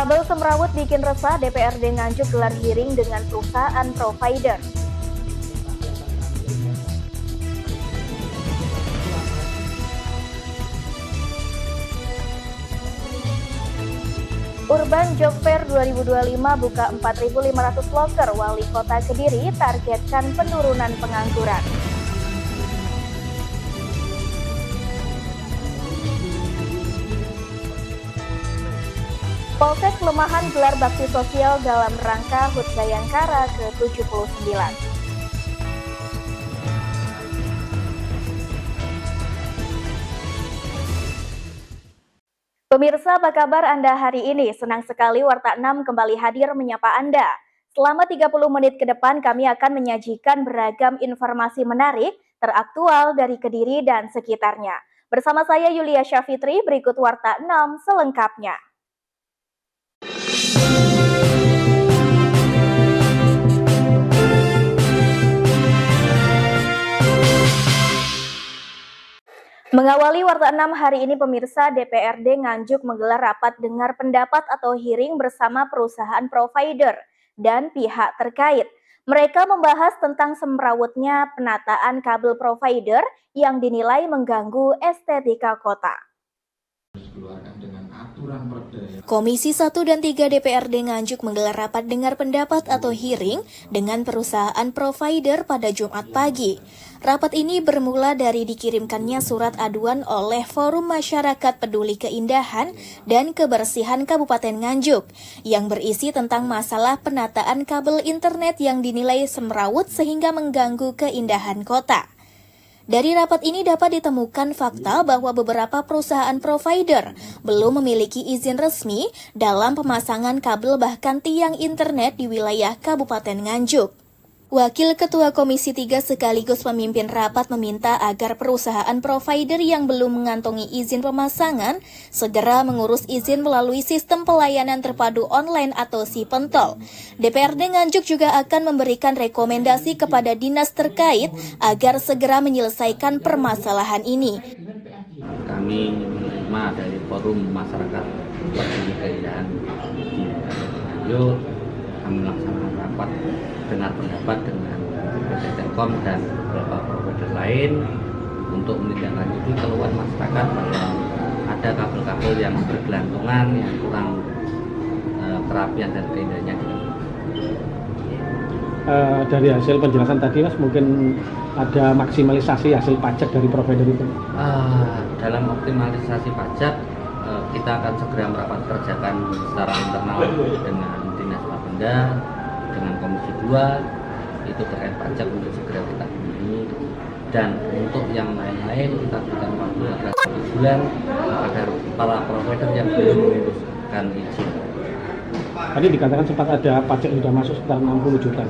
Kabel semrawut bikin resah, DPRD Nganjuk gelar hearing dengan perusahaan provider. Urban Job Fair 2025 buka 4.500 loker, Wali Kota Kediri targetkan penurunan pengangguran. Polsek Lemahan gelar bakti sosial dalam rangka HUT Bayangkara ke-79. Pemirsa, apa kabar Anda hari ini? Senang sekali Warta 6 kembali hadir menyapa Anda. Selama 30 menit ke depan kami akan menyajikan beragam informasi menarik, teraktual dari Kediri dan sekitarnya. Bersama saya Yulia Syafitri, berikut Warta 6 selengkapnya. Mengawali Warta 6 hari ini pemirsa, DPRD Nganjuk menggelar rapat dengar pendapat atau hearing bersama perusahaan provider dan pihak terkait. Mereka membahas tentang semrawutnya penataan kabel provider yang dinilai mengganggu estetika kota. Komisi 1 dan 3 DPRD Nganjuk menggelar rapat dengar pendapat atau hearing dengan perusahaan provider pada Jumat pagi. Rapat ini bermula dari dikirimkannya surat aduan oleh Forum Masyarakat Peduli Keindahan dan Kebersihan Kabupaten Nganjuk yang berisi tentang masalah penataan kabel internet yang dinilai semrawut sehingga mengganggu keindahan kota. Dari rapat ini dapat ditemukan fakta bahwa beberapa perusahaan provider belum memiliki izin resmi dalam pemasangan kabel bahkan tiang internet di wilayah Kabupaten Nganjuk. Wakil Ketua Komisi 3 sekaligus pemimpin rapat meminta agar perusahaan provider yang belum mengantongi izin pemasangan segera mengurus izin melalui sistem pelayanan terpadu online atau SIPENTOL. DPRD Nganjuk juga akan memberikan rekomendasi kepada dinas terkait agar segera menyelesaikan permasalahan ini. Kami menerima dari Forum Masyarakat Peduli Keindahan di Nganjuk, kami melaksanakan rapat dengar pendapat dengan PT Telkom dan beberapa provider lain untuk menindaklanjuti keluhan masyarakat bahwa ada kabel-kabel yang bergelantungan yang kurang kerapian dan keindahannya. Dari hasil penjelasan tadi Mas, mungkin ada maksimalisasi hasil pajak dari provider itu? Dalam optimalisasi pajak kita akan segera merapat kerjakan secara internal dengan Dinas Bapenda, dengan Komisi 2 itu terkait pajak untuk segera kita benahi, dan untuk yang lain-lain kita berikan waktu agar 1 bulan agar para provider yang belum menguruskan izin. Tadi dikatakan sempat ada pajak yang sudah masuk sekitar 60 juta.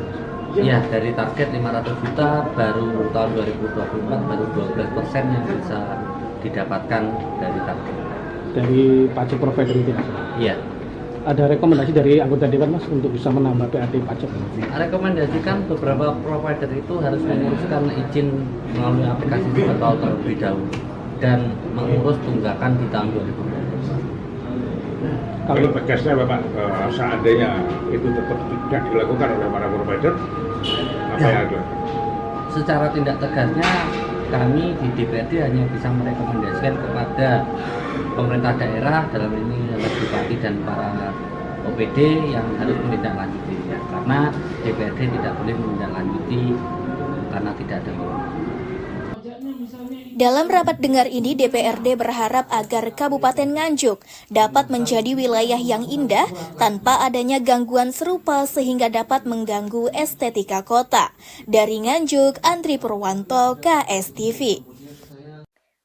Iya, dari target 500 juta baru tahun 2024 baru 12% yang bisa didapatkan dari target. Dari pajak provider itu? Iya. Ada rekomendasi dari anggota Dewan Mas untuk bisa menambah PAT pajak? Rekomendasikan beberapa provider itu harus menguruskan izin melalui aplikasi SIPENTOL terlebih dahulu dan mengurus tunggakan di tahun 2020. Kalau tegasnya Bapak, seandainya itu tetap tidak dilakukan oleh para provider, apa yang ada? Secara tindak tegasnya kami di DPRD hanya bisa merekomendasikan kepada pemerintah daerah, dalam ini Bupati dan para OPD yang harus menindaklanjuti, karena DPRD tidak boleh menindaklanjuti karena tidak ada wewenang. Dalam rapat dengar ini, DPRD berharap agar Kabupaten Nganjuk dapat menjadi wilayah yang indah tanpa adanya gangguan serupa sehingga dapat mengganggu estetika kota. Dari Nganjuk, Andri Purwanto, KSTV.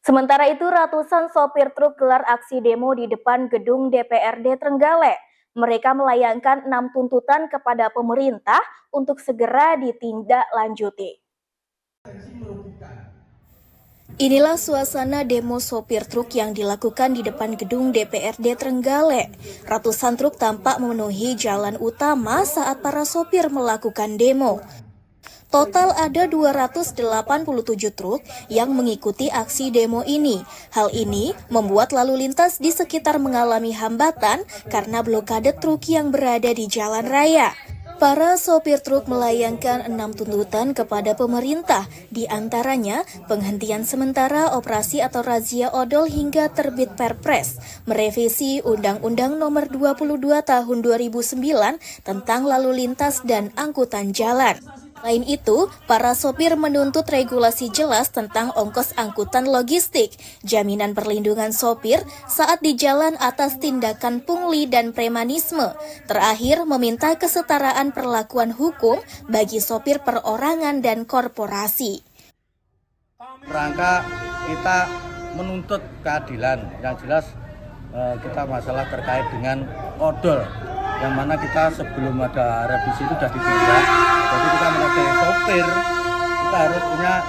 Sementara itu, ratusan sopir truk gelar aksi demo di depan gedung DPRD Trenggalek. Mereka melayangkan 6 tuntutan kepada pemerintah untuk segera ditindaklanjuti. Inilah suasana demo sopir truk yang dilakukan di depan gedung DPRD Trenggalek. Ratusan truk tampak memenuhi jalan utama saat para sopir melakukan demo. Total ada 287 truk yang mengikuti aksi demo ini. Hal ini membuat lalu lintas di sekitar mengalami hambatan karena blokade truk yang berada di jalan raya. Para sopir truk melayangkan 6 tuntutan kepada pemerintah, di antaranya penghentian sementara operasi atau razia odol hingga terbit Perpres, merevisi Undang-Undang Nomor 22 Tahun 2009 tentang lalu lintas dan angkutan jalan. Selain itu, para sopir menuntut regulasi jelas tentang ongkos angkutan logistik, jaminan perlindungan sopir saat di jalan atas tindakan pungli dan premanisme. Terakhir, meminta kesetaraan perlakuan hukum bagi sopir perorangan dan korporasi. Rangka kita menuntut keadilan, yang jelas kita masalah terkait dengan odol, yang mana kita sebelum ada revisi itu sudah ditindak. Jadi kita sebagai sopir kita harus punya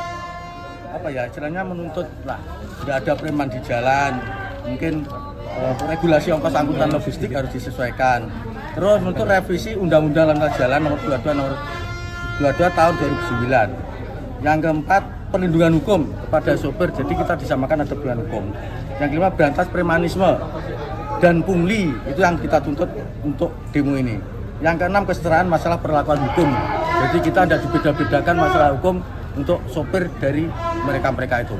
istilahnya menuntut lah, tidak ada preman di jalan, mungkin regulasi ongkos angkutan logistik harus disesuaikan. Terus untuk revisi Undang-Undang Lalu Lintas Jalan Nomor 22 Tahun 2009. Yang keempat, perlindungan hukum kepada sopir, jadi kita disamakan ada perlindungan hukum. Yang kelima, berantas premanisme dan pungli, itu yang kita tuntut untuk demo ini. Yang keenam, kesetaraan masalah perlakuan hukum. Jadi kita tidak dibeda-bedakan masalah hukum untuk sopir dari mereka-mereka itu.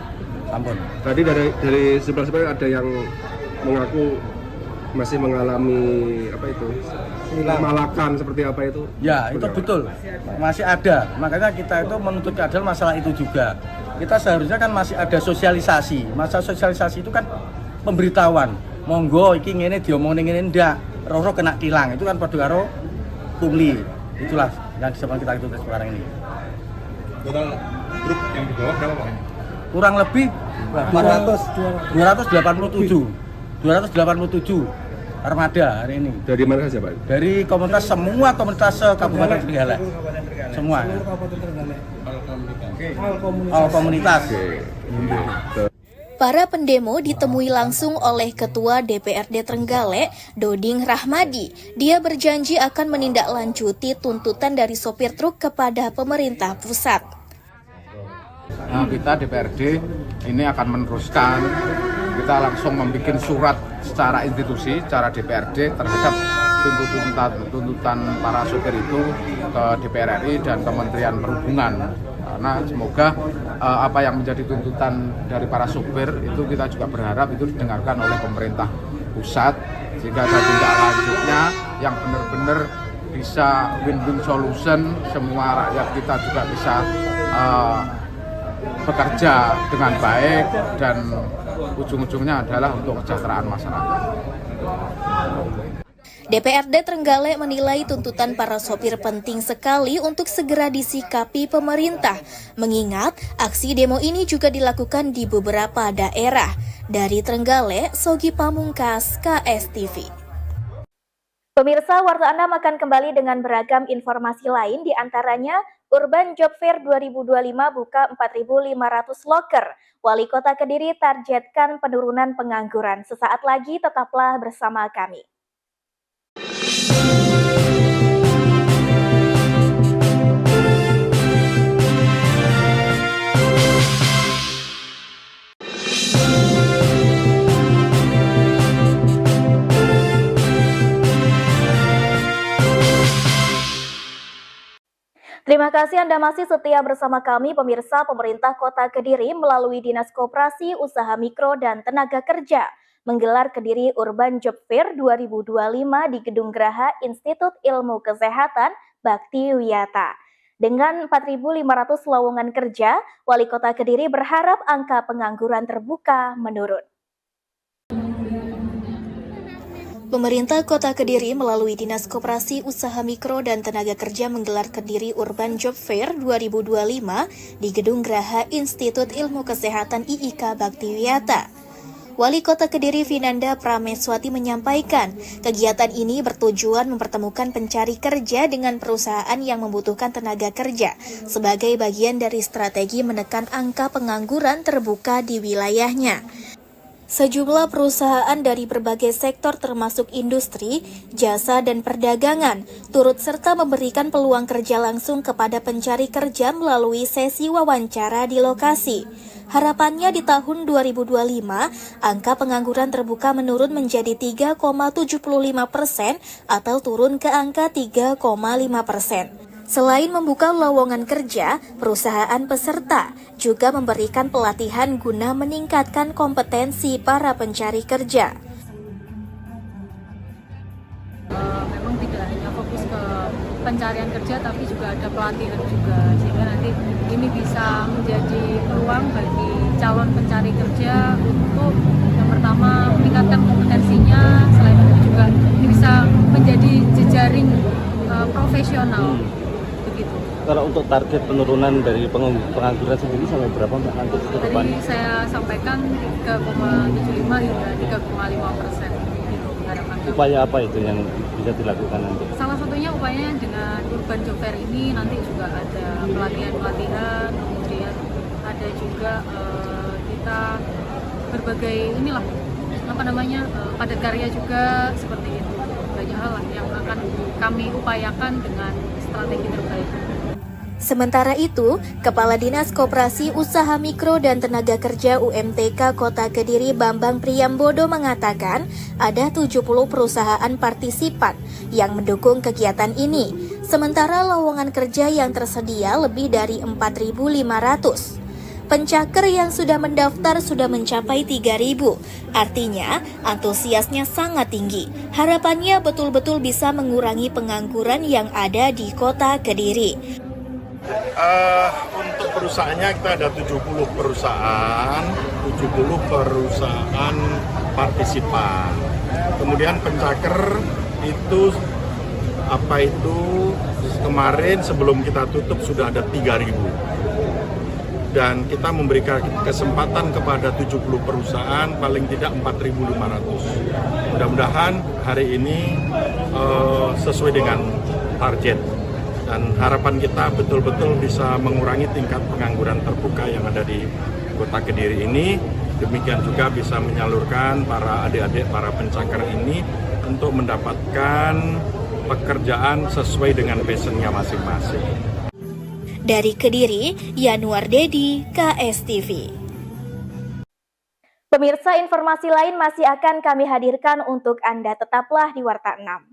Ampun. Tadi dari sebelah ada yang mengaku masih mengalami malakan seperti apa itu? Ya, itu betul. Masih ada. Makanya kita itu menuntut keadilan masalah itu juga. Kita seharusnya kan masih ada sosialisasi. Masalah sosialisasi itu kan pemberitahuan. Monggo iki ngene diomongin ngene ndak. Roro kena tilang. Itu kan padha karo pungli. Itulah yang disebut kita itu sekarang ini. Total truk yang dibawa berapa Pak? Kurang lebih 287 armada hari ini. Dari mana saja Pak? Dari semua komunitas Kabupaten Trenggalek. Semua. All komunitas. Para pendemo ditemui langsung oleh Ketua DPRD Trenggalek, Doding Rahmadi. Dia berjanji akan menindaklanjuti tuntutan dari sopir truk kepada pemerintah pusat. Nah, kita DPRD ini akan meneruskan, kita langsung membuat surat secara institusi, secara DPRD terhadap tuntutan para sopir itu ke DPR RI dan Kementerian Perhubungan. Karena semoga apa yang menjadi tuntutan dari para sopir itu kita juga berharap itu didengarkan oleh pemerintah pusat, sehingga ada tindak lanjutnya yang benar-benar bisa win-win solution, semua rakyat kita juga bisa bekerja dengan baik dan ujung-ujungnya adalah untuk kesejahteraan masyarakat. DPRD Trenggalek menilai tuntutan para sopir penting sekali untuk segera disikapi pemerintah, mengingat aksi demo ini juga dilakukan di beberapa daerah. Dari Trenggalek, Sogi Pamungkas, KSTV. Pemirsa, warta Anda akan kembali dengan beragam informasi lain, di antaranya Urban Job Fair 2025 buka 4.500 loker. Wali Kota Kediri targetkan penurunan pengangguran. Sesaat lagi tetaplah bersama kami. Terima kasih Anda masih setia bersama kami, pemirsa. Pemerintah Kota Kediri melalui Dinas Koperasi, Usaha Mikro, dan Tenaga Kerja menggelar Kediri Urban Job Fair 2025 di Gedung Graha Institut Ilmu Kesehatan Bakti Wiyata. Dengan 4.500 lowongan kerja, Wali Kota Kediri berharap angka pengangguran terbuka menurun. Pemerintah Kota Kediri melalui Dinas Koperasi, Usaha Mikro, dan Tenaga Kerja menggelar Kediri Urban Job Fair 2025 di Gedung Graha Institut Ilmu Kesehatan IIK Bakti Wiyata. Wali Kota Kediri Vinanda Prameswati menyampaikan, kegiatan ini bertujuan mempertemukan pencari kerja dengan perusahaan yang membutuhkan tenaga kerja sebagai bagian dari strategi menekan angka pengangguran terbuka di wilayahnya. Sejumlah perusahaan dari berbagai sektor termasuk industri, jasa, dan perdagangan turut serta memberikan peluang kerja langsung kepada pencari kerja melalui sesi wawancara di lokasi. Harapannya di tahun 2025, angka pengangguran terbuka menurun menjadi 3,75% atau turun ke angka 3,5%. Selain membuka lowongan kerja, perusahaan peserta juga memberikan pelatihan guna meningkatkan kompetensi para pencari kerja. Memang tidak hanya fokus ke pencarian kerja, tapi juga ada pelatihan juga, sehingga nanti ini bisa menjadi peluang bagi calon pencari kerja untuk yang pertama meningkatkan kompetensinya, selain itu juga ini bisa menjadi jejaring profesional. Kalau untuk target penurunan dari pengangguran sendiri sampai berapa Mbak nanti ke depan? Tadi saya sampaikan 3,75 hingga 3,5%. Upaya apa itu yang bisa dilakukan nanti? Salah satunya upayanya dengan Urban Job Fair ini nanti juga ada pelatihan-pelatihan, kemudian ada juga kita berbagai padat karya juga, seperti itu. Banyak hal lah yang akan kami upayakan dengan strategi terbaik. Sementara itu, Kepala Dinas Koperasi Usaha Mikro dan Tenaga Kerja UMTK Kota Kediri Bambang Priyambodo mengatakan ada 70 perusahaan partisipan yang mendukung kegiatan ini, sementara lowongan kerja yang tersedia lebih dari 4.500. Pencaker yang sudah mendaftar sudah mencapai 3.000, artinya antusiasnya sangat tinggi. Harapannya betul-betul bisa mengurangi pengangguran yang ada di Kota Kediri. Untuk perusahaannya kita ada 70 perusahaan partisipan. Kemudian pencaker itu kemarin sebelum kita tutup sudah ada 3.000. Dan kita memberikan kesempatan kepada 70 perusahaan paling tidak 4.500. Mudah-mudahan hari ini sesuai dengan target. Dan harapan kita betul-betul bisa mengurangi tingkat pengangguran terbuka yang ada di Kota Kediri ini. Demikian juga bisa menyalurkan para adik-adik, para pencaker ini untuk mendapatkan pekerjaan sesuai dengan passionnya masing-masing. Dari Kediri, Yanuar Dedi, KSTV. Pemirsa, informasi lain masih akan kami hadirkan untuk Anda. Tetaplah di Warta 6.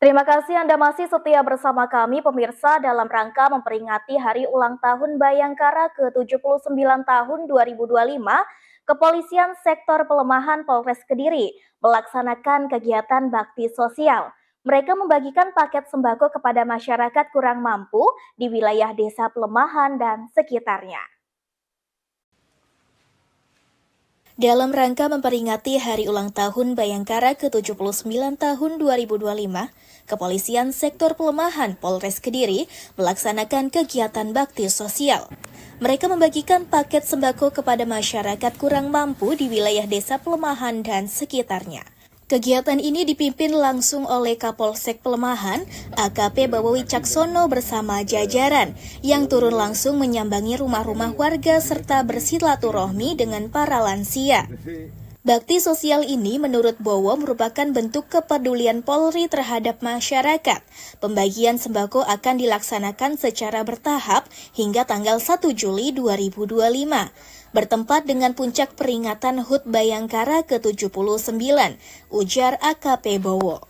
Terima kasih Anda masih setia bersama kami pemirsa dalam rangka memperingati Hari Ulang Tahun Bayangkara ke-79 tahun 2025, Kepolisian Sektor Pelemahan Polres Kediri melaksanakan kegiatan bakti sosial. Mereka membagikan paket sembako kepada masyarakat kurang mampu di wilayah Desa Pelemahan dan sekitarnya. Dalam rangka memperingati Hari Ulang Tahun Bayangkara ke-79 tahun 2025, Kepolisian Sektor Pelemahan Polres Kediri melaksanakan kegiatan bakti sosial. Mereka membagikan paket sembako kepada masyarakat kurang mampu di wilayah Desa Pelemahan dan sekitarnya. Kegiatan ini dipimpin langsung oleh Kapolsek Pelemahan, AKP Bawowi Caksono bersama jajaran yang turun langsung menyambangi rumah-rumah warga serta bersilaturahmi dengan para lansia. Bakti sosial ini menurut Bowo merupakan bentuk kepedulian Polri terhadap masyarakat. Pembagian sembako akan dilaksanakan secara bertahap hingga tanggal 1 Juli 2025. Bertempat dengan puncak peringatan HUT Bayangkara ke-79, ujar AKP Bowo.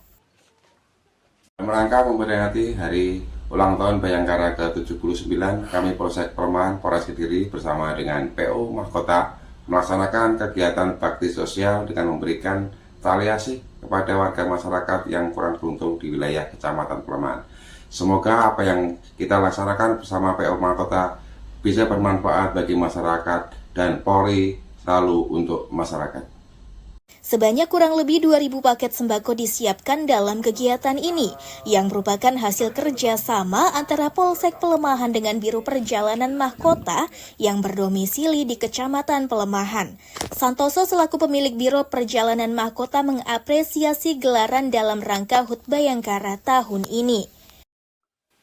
Merangka memperingati Hari Ulang Tahun Bayangkara ke-79, kami Polsek Pelemahan Polres Kediri bersama dengan PO Mahkota melaksanakan kegiatan bakti sosial dengan memberikan tali asih kepada warga masyarakat yang kurang beruntung di wilayah Kecamatan Pelemahan. Semoga apa yang kita laksanakan bersama PO Mahkota bisa bermanfaat bagi masyarakat dan Polri selalu untuk masyarakat. Sebanyak kurang lebih 2.000 paket sembako disiapkan dalam kegiatan ini, yang merupakan hasil kerjasama antara Polsek Pelemahan dengan Biro Perjalanan Mahkota yang berdomisili di Kecamatan Pelemahan. Santoso selaku pemilik Biro Perjalanan Mahkota mengapresiasi gelaran dalam rangka HUT Bayangkara tahun ini.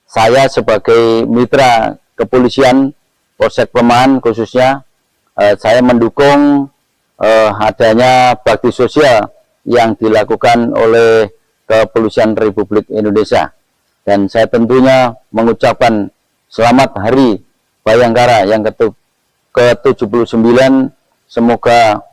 Saya sebagai mitra kepolisian Polsek Pelemahan khususnya, saya mendukung adanya bakti sosial yang dilakukan oleh Kepolisian Republik Indonesia, dan saya tentunya mengucapkan selamat Hari Bayangkara yang ke-79. Semoga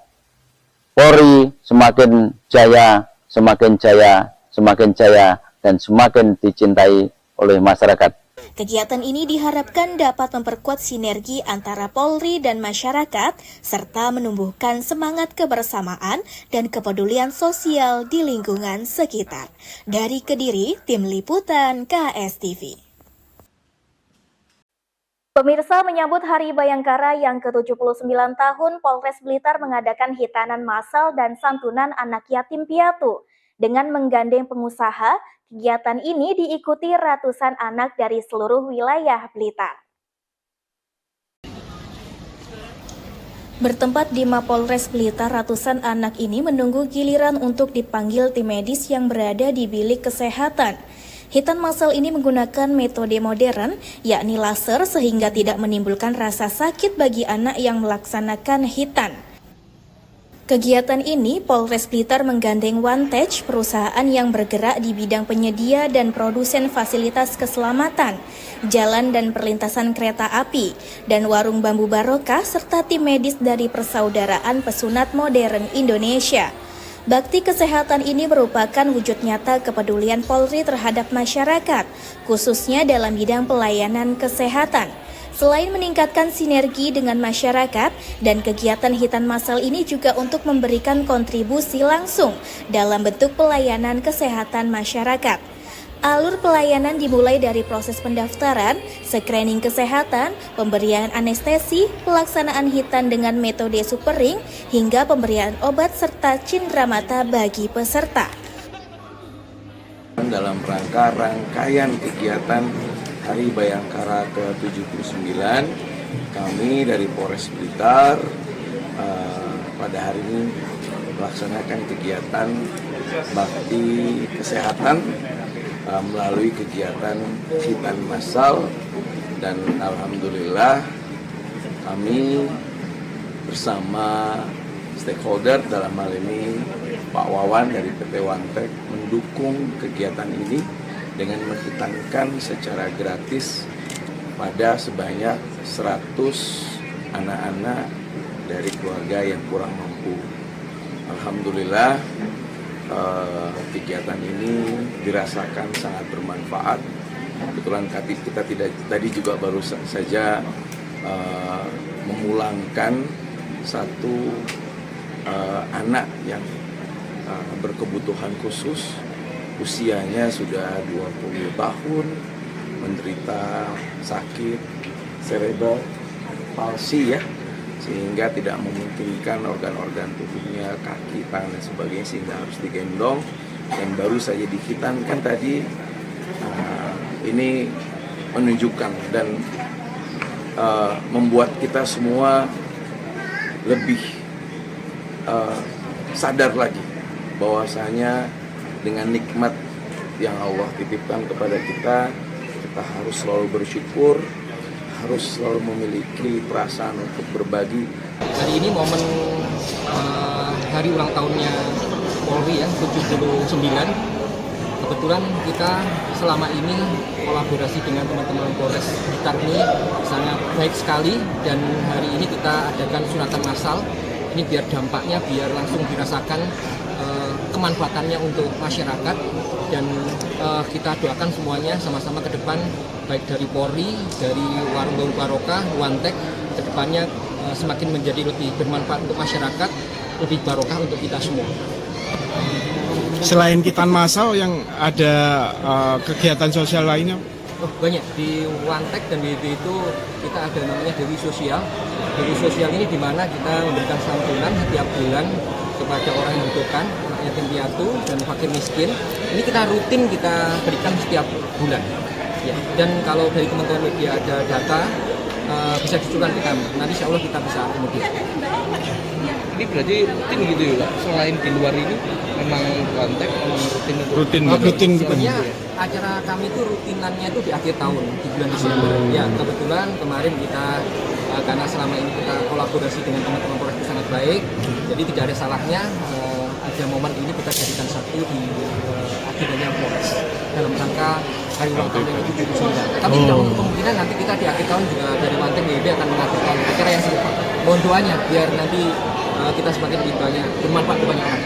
Polri semakin jaya, semakin jaya, semakin jaya, dan semakin dicintai oleh masyarakat. Kegiatan ini diharapkan dapat memperkuat sinergi antara Polri dan masyarakat, serta menumbuhkan semangat kebersamaan dan kepedulian sosial di lingkungan sekitar. Dari Kediri, Tim Liputan KSTV. Pemirsa, menyambut Hari Bayangkara yang ke-79 tahun, Polres Blitar mengadakan hitanan massal dan santunan anak yatim piatu. Dengan menggandeng pengusaha, kegiatan ini diikuti ratusan anak dari seluruh wilayah Blitar. Bertempat di Mapolres Blitar, ratusan anak ini menunggu giliran untuk dipanggil tim medis yang berada di bilik kesehatan. Hitan massal ini menggunakan metode modern, yakni laser, sehingga tidak menimbulkan rasa sakit bagi anak yang melaksanakan hitan. Kegiatan ini, Polres Blitar menggandeng OneTech, perusahaan yang bergerak di bidang penyedia dan produsen fasilitas keselamatan, jalan dan perlintasan kereta api, dan warung bambu barokah, serta tim medis dari Persaudaraan Pesunat Modern Indonesia. Bakti kesehatan ini merupakan wujud nyata kepedulian Polri terhadap masyarakat, khususnya dalam bidang pelayanan kesehatan. Selain meningkatkan sinergi dengan masyarakat, dan kegiatan hitan massal ini juga untuk memberikan kontribusi langsung dalam bentuk pelayanan kesehatan masyarakat. Alur pelayanan dimulai dari proses pendaftaran, screening kesehatan, pemberian anestesi, pelaksanaan hitan dengan metode supering, hingga pemberian obat serta cindera mata bagi peserta. Dalam rangkaian kegiatan Hari Bayangkara ke-79, kami dari Polres Blitar pada hari ini melaksanakan kegiatan bakti kesehatan melalui kegiatan hitan massal, dan alhamdulillah kami bersama stakeholder, dalam hal ini Pak Wawan dari PT OneTech, mendukung kegiatan ini dengan menghitankan secara gratis pada sebanyak 100 anak-anak dari keluarga yang kurang mampu. Alhamdulillah kegiatan ini dirasakan sangat bermanfaat. Kebetulan kita tadi juga baru saja memulangkan satu anak yang berkebutuhan khusus. Usianya sudah 20 tahun, menderita sakit cerebral palsy, sehingga tidak memungkinkan organ-organ tubuhnya, kaki, tangan dan sebagainya, sehingga harus digendong, dan baru saja dihitankan tadi. Ini menunjukkan dan membuat kita semua lebih sadar lagi bahwasanya dengan nikmat yang Allah titipkan kepada kita, kita harus selalu bersyukur, harus selalu memiliki perasaan untuk berbagi. Hari ini momen hari ulang tahunnya Polri 79. Kebetulan kita selama ini kolaborasi dengan teman-teman Polres Blitar ini sangat baik sekali, dan hari ini kita adakan sunatan massal. Ini biar dampaknya biar langsung dirasakan kemanfaatannya untuk masyarakat, dan kita doakan semuanya sama-sama ke depan, baik dari Polri, dari warung bambu barokah, OneTech, ke depannya semakin menjadi lebih bermanfaat untuk masyarakat, lebih barokah untuk kita semua. Selain hitan massal yang ada kegiatan sosial lainnya? Oh, banyak. Di OneTech dan di itu kita ada namanya Dewi Sosial. Dewi Sosial ini di mana kita memberikan santunan setiap bulan kepada orang yang membutuhkan, anak yatim piatu dan fakir miskin. Ini kita rutin kita berikan setiap bulan. Ya, dan kalau dari Kementerian Media ada data bisa dicukan ke kami. Nanti insya Allah kita bisa akomodir. Ini berarti rutin gitu ya Pak? Selain di luar ini memang kontak, memang rutin. Rutin. Sebenarnya acara kami itu rutinannya itu di akhir tahun, di bulan Desember. Ya, kebetulan kemarin kita karena selama ini kita kolaborasi dengan teman-teman Polres itu sangat baik, jadi tidak ada salahnya ada momen ini kita jadikan satu di agendanya Polres dalam rangka hari ulang tahun yang ke-79. Tapi tidak untuk kemungkinan nanti kita di akhir tahun juga dari Wanteng WIB akan mengadakan acara yang serupa. Mohon doanya biar nanti kita semakin lebih banyak bermanfaat kepada orang.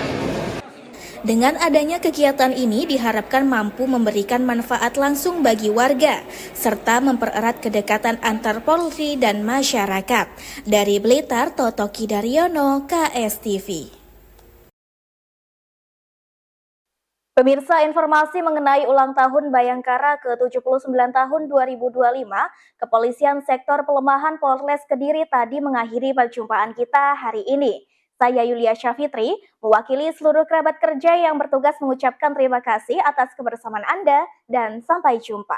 Dengan adanya kegiatan ini diharapkan mampu memberikan manfaat langsung bagi warga, serta mempererat kedekatan antar Polri dan masyarakat. Dari Blitar, Toto Kidaryono, KSTV. Pemirsa, informasi mengenai ulang tahun Bayangkara ke-79 tahun 2025, Kepolisian Sektor Pelemahan Polres Kediri tadi mengakhiri perjumpaan kita hari ini. Saya Yulia Syafitri, mewakili seluruh kerabat kerja yang bertugas mengucapkan terima kasih atas kebersamaan Anda dan sampai jumpa.